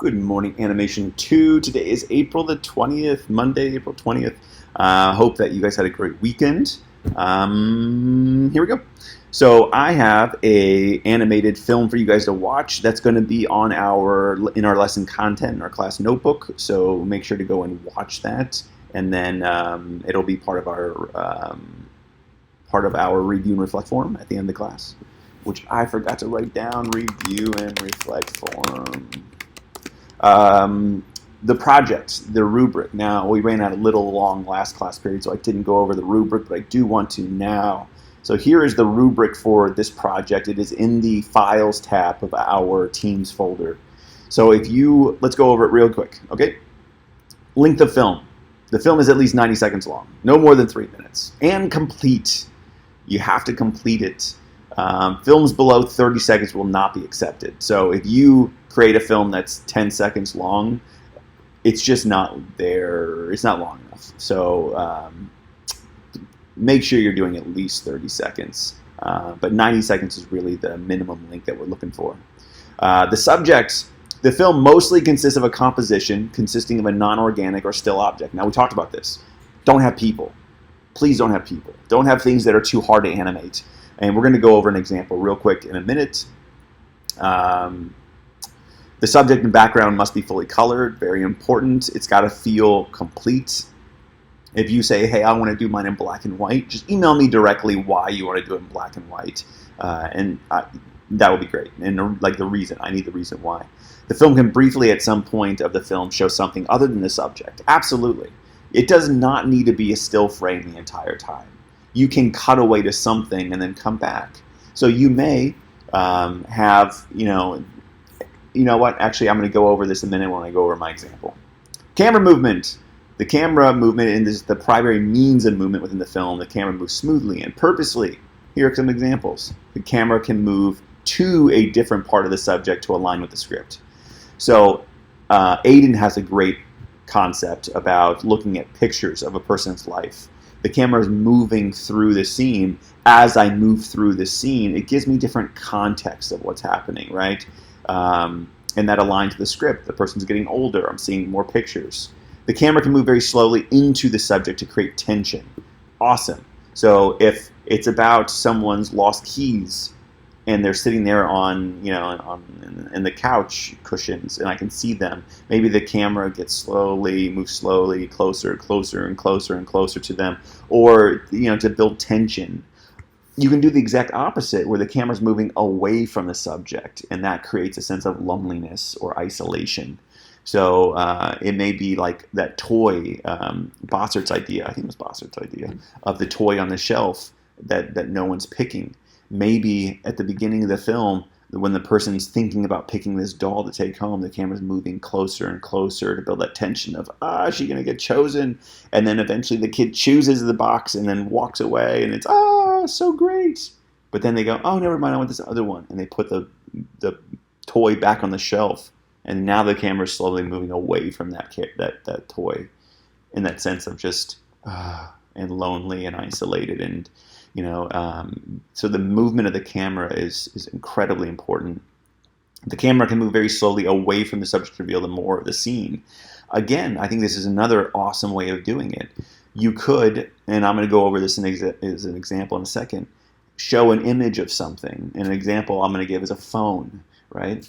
Good morning, Animation 2. Today is April the 20th, Monday, April 20th. Hope that you guys had a great weekend. Here we go. So I have a animated film for you guys to watch that's going to be on in our lesson content in our class notebook. So make sure to go and watch that, and then it'll be part of our review and reflect form at the end of the class, which I forgot to write down. Review and reflect form. The project, the rubric. Now, we ran out a little long last class period, so I didn't go over the rubric, but I do want to now. So here is the rubric for this project. It is in the Files tab of our Teams folder. So let's go over it real quick, okay? Length of film. The film is at least 90 seconds long, no more than 3 minutes. And complete. You have to complete it. Films below 30 seconds will not be accepted. So if you create a film that's 10 seconds long, it's just not there. It's not long enough. So make sure you're doing at least 30 seconds. But 90 seconds is really the minimum length that we're looking for. The subject, the film mostly consists of a composition consisting of a non-organic or still object. Now, we talked about this. Don't have people. Please don't have people. Don't have things that are too hard to animate. And we're going to go over an example real quick in a minute. The subject and background must be fully colored, very important. It's got to feel complete. If you say, hey, I want to do mine in black and white, just email me directly why you want to do it in black and white. That would be great. And the reason, I need the reason why. The film can briefly at some point of the film show something other than the subject. Absolutely. It does not need to be a still frame the entire time. You can cut away to something and then come back. So you may have, you know what? Actually, I'm going to go over this in a minute when I go over my example. Camera movement. The camera movement is the primary means of movement within the film. The camera moves smoothly and purposely. Here are some examples. The camera can move to a different part of the subject to align with the script. So Aiden has a great concept about looking at pictures of a person's life. The camera is moving through the scene. As I move through the scene, it gives me different context of what's happening, right? And that aligns with the script. The person's getting older. I'm seeing more pictures. The camera can move very slowly into the subject to create tension. Awesome. So if it's about someone's lost keys and they're sitting there in the couch cushions and I can see them, maybe the camera moves slowly, closer and closer to them, or to build tension. You can do the exact opposite where the camera's moving away from the subject, and that creates a sense of loneliness or isolation. So it may be like that toy, Bossert's idea, I think it was Bossert's idea, of the toy on the shelf that no one's picking. Maybe at the beginning of the film, when the person's thinking about picking this doll to take home, the camera's moving closer and closer to build that tension of, is she going to get chosen? And then eventually the kid chooses the box and then walks away, and it's, so great. But then they go, oh, never mind, I want this other one. And they put the toy back on the shelf, and now the camera's slowly moving away from that toy in that sense of just, and lonely and isolated. And so the movement of the camera is incredibly important. The camera can move very slowly away from the subject to reveal the more of the scene. Again, I think this is another awesome way of doing it. You could, and I'm going to go over this as an example in a second, show an image of something. And an example I'm going to give is a phone, right?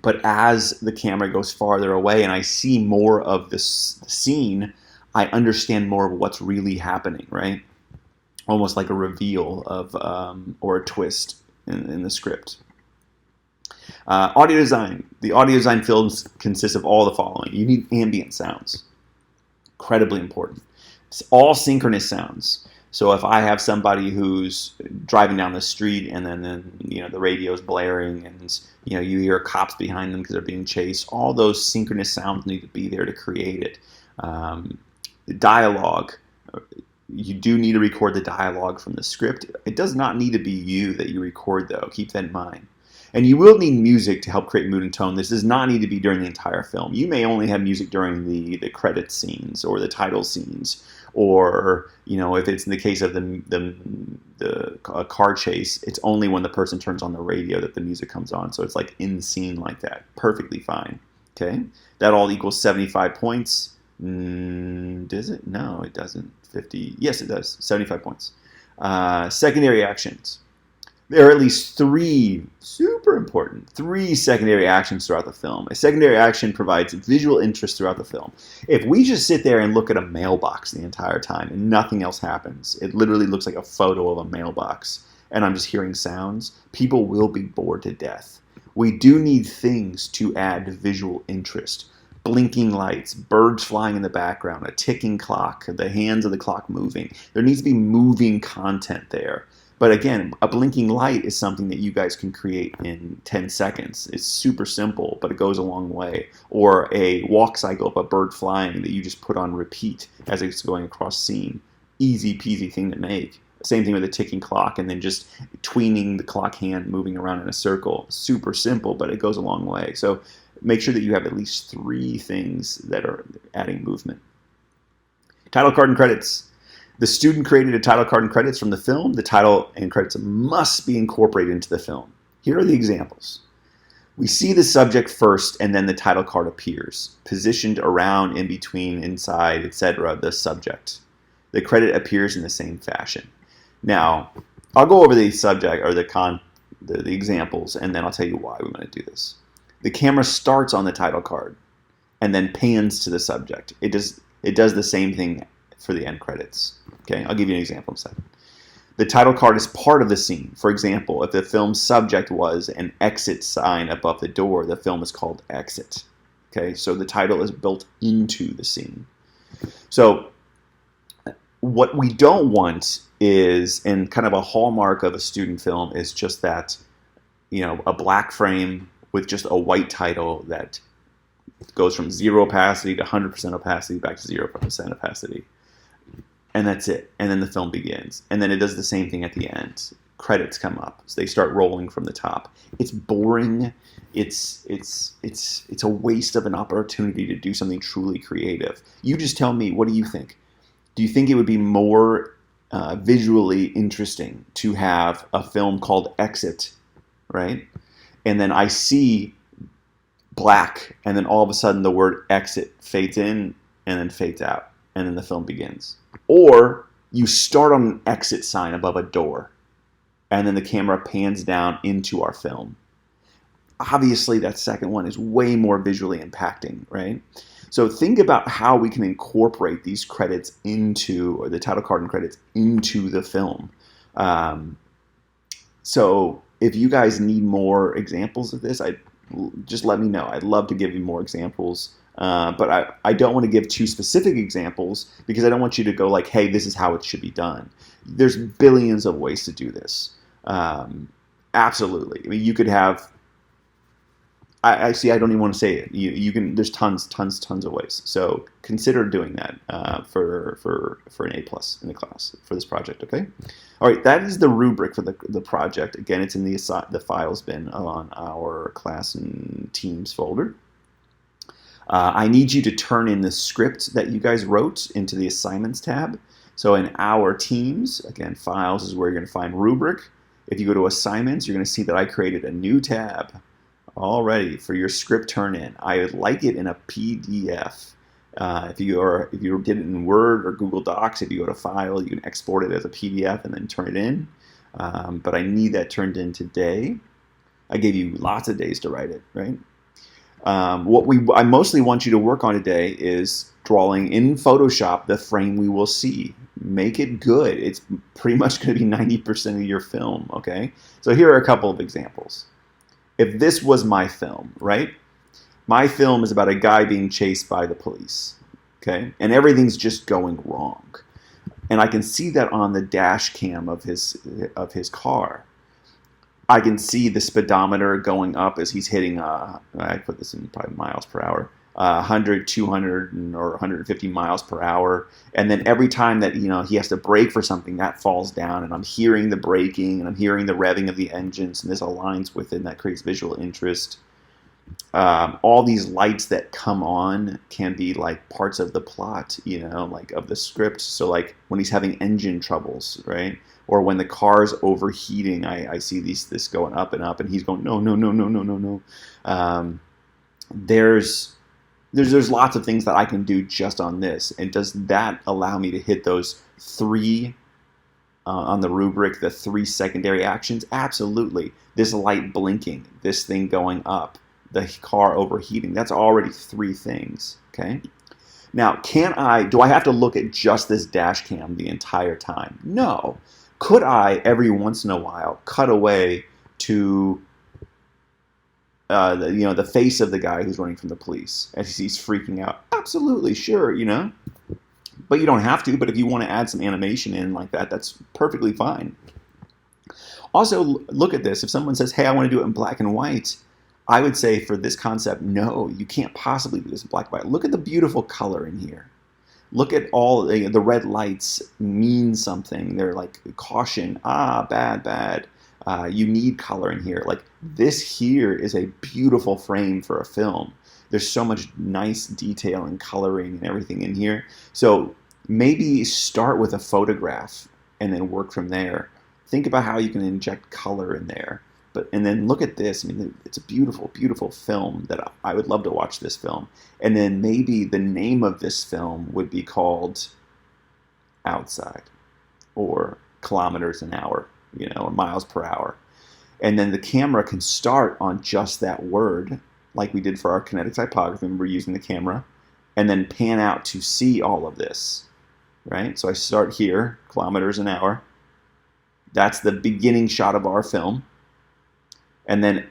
But as the camera goes farther away and I see more of the scene, I understand more of what's really happening, right? Almost like a reveal of or a twist in the script. Audio design. The audio design films consist of all the following. You need ambient sounds. Incredibly important. It's all synchronous sounds. So if I have somebody who's driving down the street and then the radio's blaring and you hear cops behind them because they're being chased, all those synchronous sounds need to be there to create it. The dialogue. You do need to record the dialogue from the script. It does not need to be you that you record, though. Keep that in mind. And you will need music to help create mood and tone. This does not need to be during the entire film. You may only have music during the credit scenes or the title scenes, or if it's in the case of the car chase, it's only when the person turns on the radio that the music comes on. So it's like in scene like that. Perfectly fine. Okay, that all equals 75 points. Does it? No, it doesn't. 50. Yes, it does. 75 points. Secondary actions. There are at least three, super important, three secondary actions throughout the film. A secondary action provides visual interest throughout the film. If we just sit there and look at a mailbox the entire time and nothing else happens, it literally looks like a photo of a mailbox, and I'm just hearing sounds, people will be bored to death. We do need things to add visual interest. Blinking lights, birds flying in the background, a ticking clock, the hands of the clock moving. There needs to be moving content there. But again, a blinking light is something that you guys can create in 10 seconds. It's super simple, but it goes a long way. Or a walk cycle of a bird flying that you just put on repeat as it's going across scene. Easy peasy thing to make. Same thing with a ticking clock, and then just tweening the clock hand moving around in a circle. Super simple, but it goes a long way. So make sure that you have at least three things that are adding movement. Title card and credits. The student created a title card and credits from the film. The title and credits must be incorporated into the film. Here are the examples. We see the subject first, and then the title card appears, positioned around, in between, inside, etc., the subject. The credit appears in the same fashion. Now, I'll go over the subject or the examples, and then I'll tell you why we're going to do this. The camera starts on the title card, and then pans to the subject. It does the same thing for the end credits. Okay, I'll give you an example in a second. The title card is part of the scene. For example, if the film's subject was an exit sign above the door, the film is called Exit. Okay, so the title is built into the scene. So what we don't want is, and kind of a hallmark of a student film is just that, a black frame with just a white title that goes from 0 opacity to 100% opacity back to 0% opacity. And that's it. And then the film begins. And then it does the same thing at the end. Credits come up. So they start rolling from the top. It's boring. It's a waste of an opportunity to do something truly creative. You just tell me, what do you think? Do you think it would be more visually interesting to have a film called Exit, right? And then I see black, and then all of a sudden the word exit fades in and then fades out, and then the film begins. Or you start on an exit sign above a door, and then the camera pans down into our film. Obviously, that second one is way more visually impacting, right? So think about how we can incorporate these credits into, or the title card and credits into the film. So if you guys need more examples of this, just let me know. I'd love to give you more examples. But I don't want to give too specific examples because I don't want you to go like, hey, this is how it should be done. There's billions of ways to do this. Absolutely. I mean, you could have, I don't even want to say it. You can, there's tons of ways. So consider doing that for an A+ in the class for this project, okay? All right, that is the rubric for the project. Again, it's in the files bin on our class and teams folder. I need you to turn in the script that you guys wrote into the assignments tab. So in our teams, again, files is where you're going to find rubric. If you go to assignments, you're going to see that I created a new tab already for your script turn in. I would like it in a PDF. If you did it in Word or Google Docs, if you go to File, you can export it as a PDF and then turn it in. But I need that turned in today. I gave you lots of days to write it, right? I mostly want you to work on today is drawing in Photoshop the frame we will see. Make it good. It's pretty much going to be 90% of your film, okay? So here are a couple of examples. If this was my film, right? My film is about a guy being chased by the police, okay? And everything's just going wrong. And I can see that on the dash cam of his car. I can see the speedometer going up as he's hitting, I put this in probably miles per hour, 100, 200, or 150 miles per hour. And then every time that, he has to brake for something, that falls down. And I'm hearing the braking, and I'm hearing the revving of the engines, and this aligns with it, and that creates visual interest. All these lights that come on can be like parts of the plot, like of the script. So like when he's having engine troubles, right? Or when the car's overheating, I see this going up and up, and he's going, no. there's lots of things that I can do just on this. And does that allow me to hit those three on the rubric, the three secondary actions? Absolutely. This light blinking, this thing going up, the car overheating, that's already three things, okay? Now, do I have to look at just this dash cam the entire time? No. Could I, every once in a while, cut away to the face of the guy who's running from the police as he's freaking out? Absolutely, sure, But you don't have to, but if you want to add some animation in like that, that's perfectly fine. Also, look at this. If someone says, hey, I want to do it in black and white, I would say for this concept, no, you can't possibly do this in black and white. Look at the beautiful color in here. Look at all the red lights mean something. They're like caution, bad. You need color in here. Like this here is a beautiful frame for a film. There's so much nice detail and coloring and everything in here. So maybe start with a photograph and then work from there. Think about how you can inject color in there. And then look at this. I mean, it's a beautiful, beautiful film that I would love to watch this film. And then maybe the name of this film would be called Outside or Kilometers an Hour, or Miles per Hour. And then the camera can start on just that word, like we did for our kinetic typography when we're using the camera, and then pan out to see all of this, right? So I start here, kilometers an hour. That's the beginning shot of our film. And then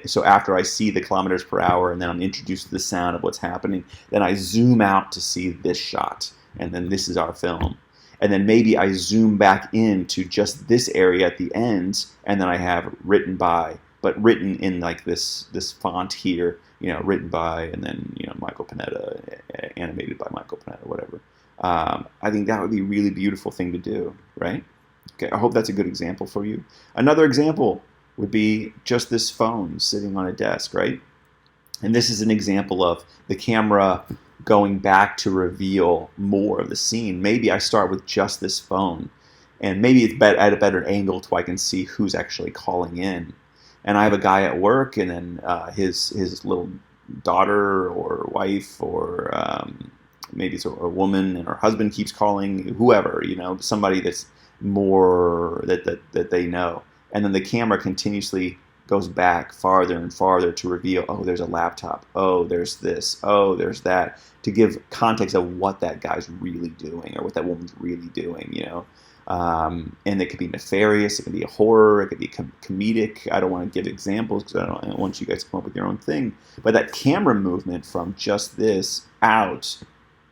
so after I see the kilometers per hour and then I'm introduced to the sound of what's happening, then I zoom out to see this shot. And then this is our film. And then maybe I zoom back into just this area at the end, and then I have written by, but written in like this font here, written by, and then, Michael Panetta, animated by Michael Panetta, whatever. I think that would be a really beautiful thing to do, right? Okay, I hope that's a good example for you. Another example would be just this phone sitting on a desk, right? And this is an example of the camera going back to reveal more of the scene. Maybe I start with just this phone, and maybe it's at a better angle so I can see who's actually calling in. And I have a guy at work, and then his little daughter or wife, or maybe it's a woman, and her husband keeps calling, whoever, somebody that's more that they know. And then the camera continuously goes back farther and farther to reveal, oh, there's a laptop, oh, there's this, oh, there's that, to give context of what that guy's really doing or what that woman's really doing, and it could be nefarious, it could be a horror, it could be comedic. I don't want to give examples because I don't want you guys to come up with your own thing. But that camera movement from just this out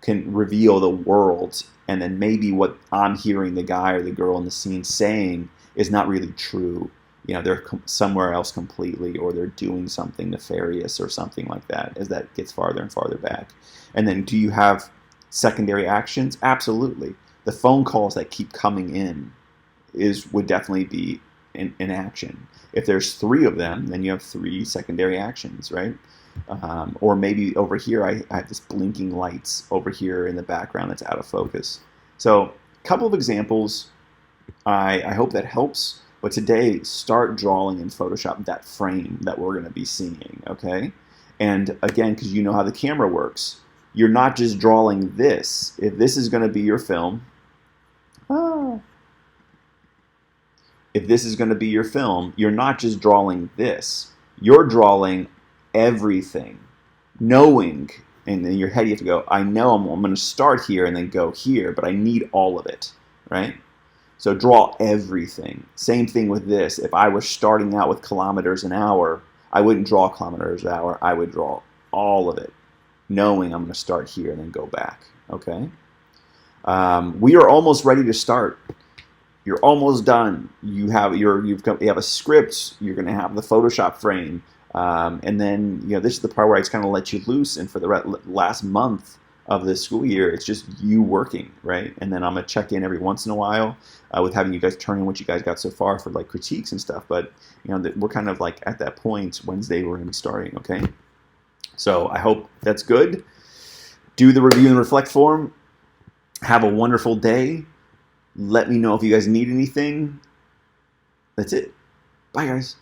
can reveal the world, and then maybe what I'm hearing the guy or the girl in the scene saying is not really true. They're somewhere else completely, or they're doing something nefarious or something like that as that gets farther and farther back. And then do you have secondary actions? Absolutely. The phone calls that keep coming in would definitely be an action. If there's three of them, then you have three secondary actions, right? Or maybe over here I have this blinking lights over here in the background that's out of focus. So a couple of examples. I hope that helps. But today, start drawing in Photoshop that frame that we're going to be seeing, okay? And again, because you know how the camera works, you're not just drawing this. If this is going to be your film, if this is going to be your film, you're not just drawing this. You're drawing everything, knowing, and in your head you have to go, I know I'm going to start here and then go here, but I need all of it, right? So draw everything. Same thing with this. If I was starting out with kilometers an hour, I wouldn't draw kilometers an hour. I would draw all of it, knowing I'm going to start here and then go back. Okay? We are almost ready to start. You're almost done. You have a script. You're going to have the Photoshop frame, and then this is the part where I just kind of let you loose. And for the last month of the school year, it's just you working, right? And then I'm gonna check in every once in a while with having you guys turn in what you guys got so far for like critiques and stuff. But we're kind of like at that point. Wednesday we're gonna be starting, okay? So I hope that's good. Do the review and reflect form. Have a wonderful day. Let me know if you guys need anything. That's it. Bye, guys.